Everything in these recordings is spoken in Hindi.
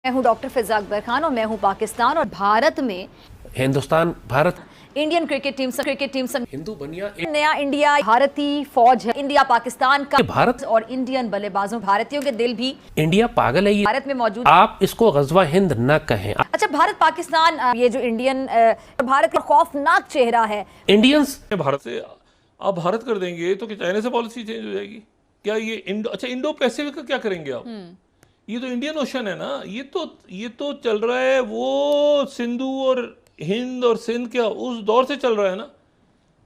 मैं हूं डॉक्टर फिजा अकबर खान और मैं हूं पाकिस्तान और भारत में Hindustan Bharat Indian cricket team Hindu बनिया नया इंडिया भारतीय फौज है। इंडिया पाकिस्तान का भारत और इंडियन बल्लेबाजों भारतीयों के दिल भी इंडिया पागल है ये भारत में मौजूद। आप इसको गजवा हिंद न कहें। अच्छा, भारत पाकिस्तान ये जो इंडियन भारत का खौफनाक चेहरा है। इंडियंस भारत से आप भारत कर देंगे तो क्या चाइना से पॉलिसी चेंज हो जाएगी? क्या ये इंडो पैसिफिक का क्या करेंगे आप? ये तो इंडियन ओशन है ना, ये तो चल रहा है वो सिंधु और हिंद और सिंध क्या उस दौर से चल रहा है ना।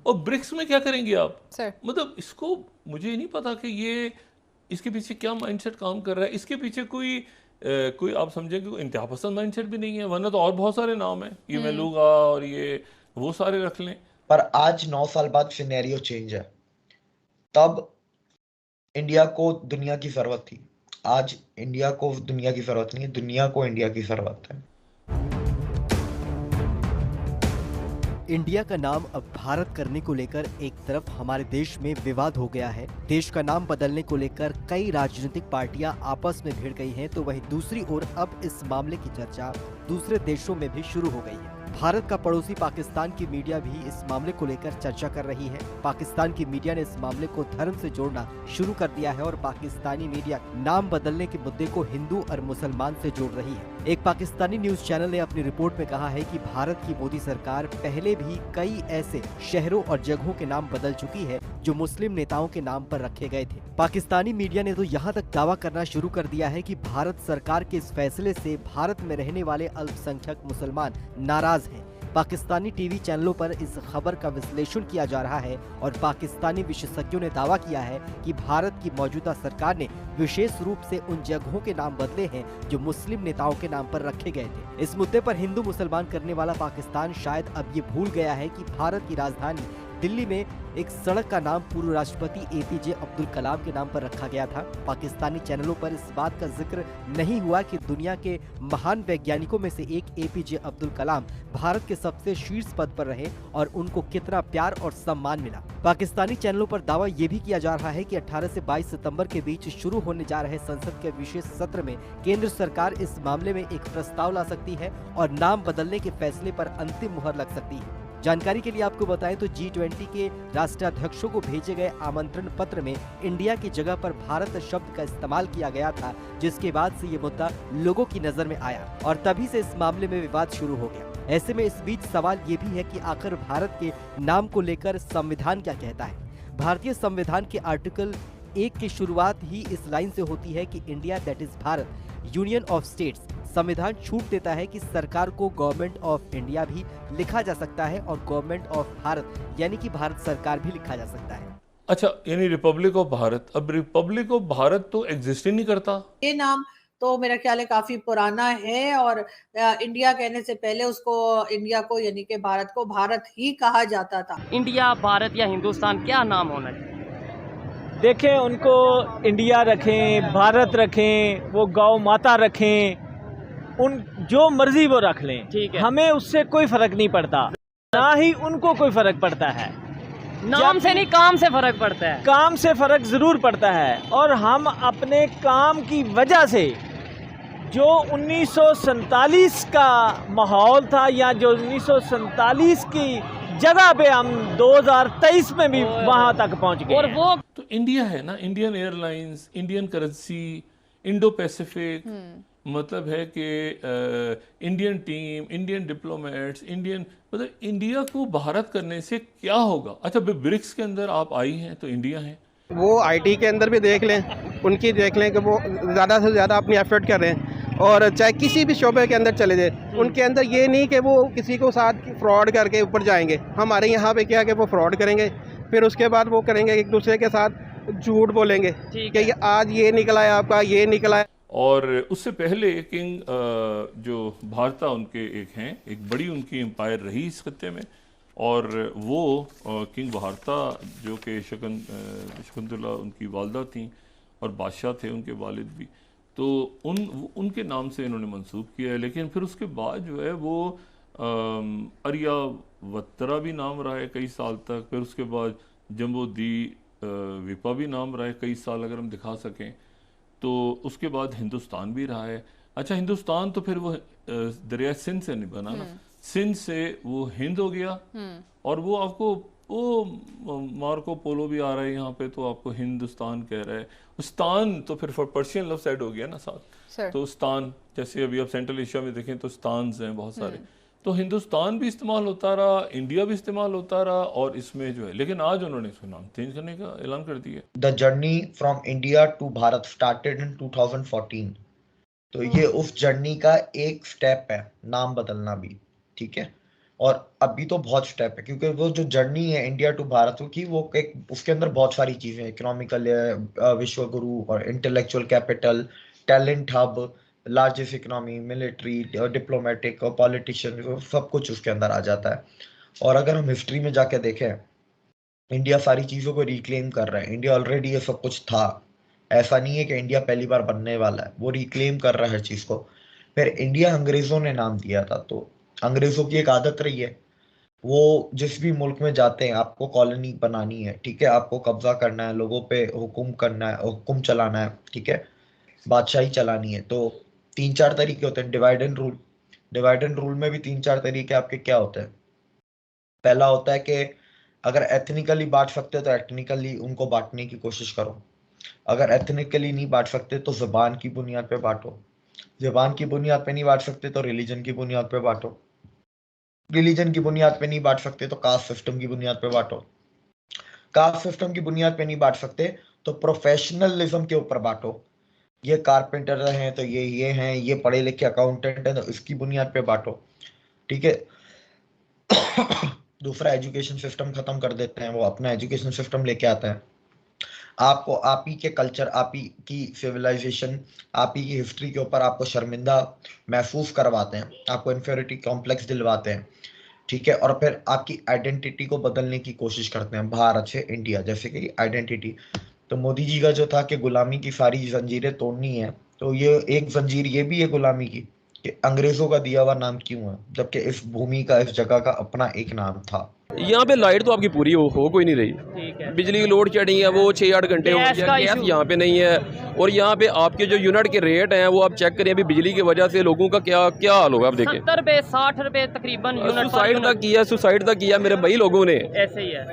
और ब्रिक्स में क्या करेंगे आप सर? मतलब इसको मुझे नहीं पता कि ये इसके पीछे क्या माइंडसेट काम कर रहा है। इसके पीछे कोई आप समझे कि इंतहा पसंद माइंडसेट भी नहीं है, वरना तो और बहुत सारे नाम है, ये मेलुगा और ये वो सारे रख लें। पर आज 9 साल बाद सिनेरियो चेंज है। तब इंडिया को दुनिया की जरूरत थी, आज इंडिया को दुनिया की जरूरत नहीं है, दुनिया को इंडिया की जरूरत है। इंडिया का नाम अब भारत करने को लेकर एक तरफ हमारे देश में विवाद हो गया है। देश का नाम बदलने को लेकर कई राजनीतिक पार्टियां आपस में भिड़ गई हैं, तो वहीं दूसरी ओर अब इस मामले की चर्चा दूसरे देशों में भी शुरू हो गई है। भारत का पड़ोसी पाकिस्तान की मीडिया भी इस मामले को लेकर चर्चा कर रही है। पाकिस्तान की मीडिया ने इस मामले को धर्म से जोड़ना शुरू कर दिया है और पाकिस्तानी मीडिया नाम बदलने के मुद्दे को हिंदू और मुसलमान से जोड़ रही है। एक पाकिस्तानी न्यूज चैनल ने अपनी रिपोर्ट में कहा है कि भारत की मोदी सरकार पहले भी कई ऐसे शहरों और जगहों के नाम बदल चुकी है जो मुस्लिम नेताओं के नाम पर रखे गए थे। पाकिस्तानी मीडिया ने तो यहाँ तक दावा करना शुरू कर दिया है कि भारत सरकार के इस फैसले से भारत में रहने वाले अल्पसंख्यक मुसलमान नाराज हैं। पाकिस्तानी टीवी चैनलों पर इस खबर का विश्लेषण किया जा रहा है और पाकिस्तानी विशेषज्ञों ने दावा किया है कि भारत की मौजूदा सरकार ने विशेष रूप से उन जगहों के नाम बदले हैं जो मुस्लिम नेताओं के नाम पर रखे गए थे। इस मुद्दे पर हिंदू मुसलमान करने वाला पाकिस्तान शायद अब ये भूल गया है कि भारत की राजधानी दिल्ली में एक सड़क का नाम पूर्व राष्ट्रपति एपीजे अब्दुल कलाम के नाम पर रखा गया था। पाकिस्तानी चैनलों पर इस बात का जिक्र नहीं हुआ कि दुनिया के महान वैज्ञानिकों में से एक एपीजे अब्दुल कलाम भारत के सबसे शीर्ष पद पर रहे और उनको कितना प्यार और सम्मान मिला। पाकिस्तानी चैनलों पर दावा ये भी किया जा रहा है कि 18 से 22 सितंबर के बीच शुरू होने जा रहे संसद के विशेष सत्र में केंद्र सरकार इस मामले में एक प्रस्ताव ला सकती है और नाम बदलने के फैसले पर अंतिम मुहर लग सकती है। जानकारी के लिए आपको बताएं तो G20 के राष्ट्राध्यक्षों को भेजे गए आमंत्रण पत्र में इंडिया की जगह पर भारत शब्द का इस्तेमाल किया गया था, जिसके बाद से ये मुद्दा लोगों की नजर में आया और तभी से इस मामले में विवाद शुरू हो गया। ऐसे में इस बीच सवाल ये भी है कि आखिर भारत के नाम को लेकर संविधान क्या कहता है। भारतीय संविधान के आर्टिकल 1 की शुरुआत ही इस लाइन से होती है कि India that is Bharat, union of states. संविधान छूट देता है कि सरकार को गवर्नमेंट ऑफ इंडिया भी लिखा जा सकता है और गवर्नमेंट ऑफ भारत यानी कि भारत सरकार भी लिखा जा सकता है। अच्छा, यानी रिपब्लिक ऑफ भारत। अब रिपब्लिक ऑफ भारत तो एग्जिस्ट ही नहीं करता। ये नाम तो मेरा ख्याल है काफी पुराना है और इंडिया कहने से पहले उसको इंडिया को यानी कि भारत को भारत ही कहा जाता था। इंडिया, भारत या हिंदुस्तान क्या नाम होना चाहिए? देखें, उनको इंडिया रखें, भारत रखें, वो गौ माता रखें, उन जो मर्जी वो रख लें, ठीक है। हमें उससे कोई फर्क नहीं पड़ता, ना ही उनको कोई फर्क पड़ता है। नाम से नहीं, काम से फर्क पड़ता है। काम से फर्क जरूर पड़ता है और हम अपने काम की वजह से जो 1947 का माहौल था या जो 1947 की जगह पे हम 2023 में भी वहां तक पहुंच गए और वो तो इंडिया है ना, Indian airlines, Indian currency, Indo Pacific, मतलब है कि Indian team, Indian diplomats, Indian, मतलब इंडिया को भारत करने से क्या होगा? अच्छा, ब्रिक्स के अंदर आप आई हैं तो इंडिया है। वो आईटी के अंदर भी देख लें, उनकी देख लें कि वो ज़्यादा से ज़्यादा अपनी एफर्ट कर रहे हैं और चाहे किसी भी शोबे के अंदर चले जाए, उनके अंदर ये नहीं कि वो किसी को साथ फ्रॉड करके ऊपर जाएंगे। हमारे यहाँ पे क्या कि वो फ्रॉड करेंगे, फिर उसके बाद वो करेंगे एक दूसरे के साथ झूठ बोलेंगे कि आज ये निकला है, आपका ये निकला है। और उससे पहले किंग जो भारता उनके एक हैं, एक बड़ी उनकी एम्पायर रही इस खत्ते में, और वो किंग भारता जो कि शकुंतला उनकी वालदा थी और बादशाह थे उनके वालिद भी, तो उनके नाम से इन्होंने मंसूब किया है। लेकिन फिर उसके बाद जो है वो आर्यावत्रा भी नाम रहा है कई साल तक, फिर उसके बाद जम्बोदी विपा भी नाम रहा है कई साल, अगर हम दिखा सकें तो। उसके बाद हिंदुस्तान भी रहा है। अच्छा, हिंदुस्तान तो फिर वो दरिया सिंध से नहीं बना ना, सिंध से वो हिंद हो गया, और वो आपको वो मार्को पोलो भी आ रहा है यहाँ पे, तो आपको हिंदुस्तान कह रहा है। स्तान तो फिर पर्शियन लफ्ज़ ऐड हो गया ना साथ, तो स्तान, जैसे अभी आप सेंट्रल एशिया में देखें तो स्तान्स हैं बहुत सारे, तो हिंदुस्तान भी इस्तेमाल होता रहा, इंडिया भी इस्तेमाल होता रहा, और इसमें जो है, लेकिन आज उन्होंने इसका नाम चेंज करने का ऐलान कर दिया। The journey from India to Bharat started in 2014। तो ये उस जर्नी का एक स्टेप है, नाम बदलना भी, ठीक है। और अभी तो बहुत स्टेप है, क्योंकि वो जो जर्नी है इंडिया टू भारत की, वो एक उसके अंदर बहुत सारी चीजें, इकोनॉमिकल, विश्व गुरु और intellectual capital, talent hub, largest economy, military, diplomatic और पॉलिटिशियन, सब कुछ उसके अंदर आ जाता है। और अगर हम हिस्ट्री में जाके देखें, इंडिया सारी चीजों को रिक्लेम कर रहा है। इंडिया ऑलरेडी ये सब कुछ था, ऐसा नहीं है कि इंडिया पहली बार बनने वाला है, वो रिक्लेम कर रहा है हर चीज को। फिर इंडिया अंग्रेजों ने नाम दिया था, तो अंग्रेजों की एक आदत रही है, वो जिस भी मुल्क में जाते हैं, आपको कॉलोनी बनानी है, ठीक है, आपको कब्जा करना है, लोगों पे हुक्म करना है, हुक्म चलाना है, ठीक है, बादशाही चलानी है, तो 3-4 तरीके होते हैं। Divide and rule, divide and rule में भी 3-4 तरीके आपके क्या होते हैं। पहला होता है कि अगर एथनिकली बांट सकते तो एथनिकली उनको बांटने की कोशिश करो, अगर एथनिकली नहीं बांट सकते तो जुबान की बुनियाद पे बांटो, जुबान की बुनियाद पे नहीं बांट सकते तो रिलीजन की बुनियाद पे बांटो, रिलीजन की बुनियाद पे नहीं बांट सकते तो कास्ट सिस्टम की बुनियाद पे बांटो, कास्ट सिस्टम की बुनियाद पे नहीं बांट सकते तो प्रोफेशनलिज्म के ऊपर बांटो, ये कारपेंटर हैं तो ये हैं, ये पढ़े लिखे अकाउंटेंट हैं तो इसकी बुनियाद पे बांटो, ठीक है। दूसरा, एजुकेशन सिस्टम खत्म कर देते हैं, वो अपना एजुकेशन सिस्टम लेके आता है, आपको आप ही के कल्चर, आप ही की सिविलाइजेशन, आप ही की हिस्ट्री के ऊपर आपको शर्मिंदा महसूस करवाते हैं, आपको इन्फीरियरिटी कॉम्प्लेक्स दिलवाते हैं, ठीक है। और फिर आपकी आइडेंटिटी को बदलने की कोशिश करते हैं, भारत से इंडिया जैसे कि आइडेंटिटी। तो मोदी जी का जो था कि गुलामी की सारी जंजीरें तोड़नी है, तो ये एक जंजीर ये भी है गुलामी की कि अंग्रेजों का दिया हुआ नाम क्यों है, जबकि इस भूमि का, इस जगह का अपना एक नाम था। यहाँ पे लाइट तो आपकी पूरी हो कोई नहीं रही, बिजली की लोड शेडिंग है, वो 6-8 घंटे हो गया, गैस यहाँ पे नहीं है, और यहाँ पे आपके जो यूनिट के रेट हैं वो आप चेक करें, अभी बिजली की वजह से लोगों का क्या क्या हाल होगा, आप देखें 70 रुपए 60 रुपए तकरीबन सुसाइड तक किया मेरे भाई लोगों ने, ऐसे ही है,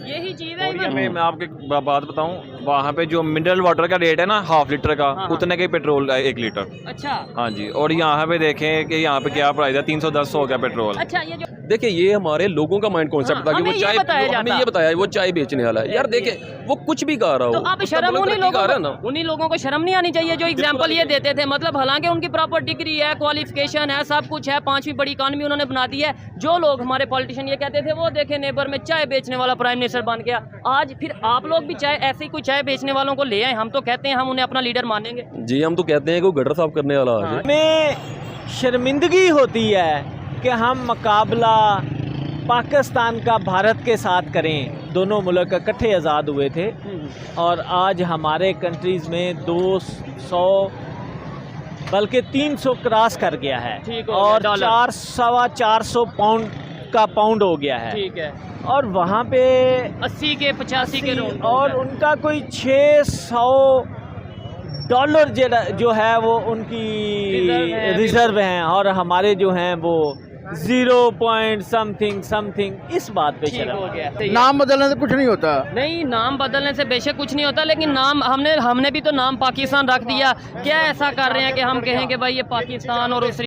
यही चीज है। मैं आपको बात बताऊं, वहाँ पे जो मिनरल वाटर का रेट है ना, 1/2 लीटर का, उतने के पेट्रोल 1 लीटर। अच्छा, हाँ जी। और यहाँ पे देखें कि यहाँ पे क्या प्राइस है, 310 हो गया पेट्रोल। अच्छा, ये जो देखिए ये हमारे लोगों का माइंड कॉन्सेप्ट था कि वो चाय, हमें ये बताया वो चाय बेचने वाला है, यार देखे वो कुछ भी गा रहा हो, तो आप शर्म उन्हीं लोगों को शर्म नहीं आनी चाहिए जो एग्जांपल ये देते थे, मतलब हालांकि उनकी प्रॉपर डिग्री है, क्वालिफिकेशन है, सब कुछ है, 5वीं बड़ी इकॉनमी उन्होंने बना दी है। जो लोग हमारे पॉलिटिशियन ये कहते थे, वो देखे नेबर में चाय बेचने वाला प्राइम मिनिस्टर बन गया, आज फिर आप लोग भी चाय ऐसे ही कोई चाय बेचने वालों को ले आए। हम तो कहते हैं हम उन्हें अपना लीडर मानेंगे जी, हम तो कहते हैं कि वो गटर साफ करने वाला है। हमें शर्मिंदगी होती है कि हम मुकाबला पाकिस्तान का भारत के साथ करें। दोनों मुल्क इकट्ठे आज़ाद हुए थे और आज हमारे कंट्रीज़ में 200 बल्कि 300 क्रॉस कर गया है और 400 पाउंड का पाउंड हो गया है, ठीक है। और वहाँ पे 80 के 85 के लोग, और उनका कोई $600 जो है वो उनकी रिजर्व हैं, और हमारे जो हैं वो 0.something इस बात पे ठीक हो गया। नाम बदलने से कुछ नहीं होता। नहीं, नाम बदलने से बेशक कुछ नहीं होता, लेकिन नाम हमने भी तो नाम पाकिस्तान रख दिया। क्या ऐसा कर रहे हैं कि हम कहें कि भाई ये पाकिस्तान और उस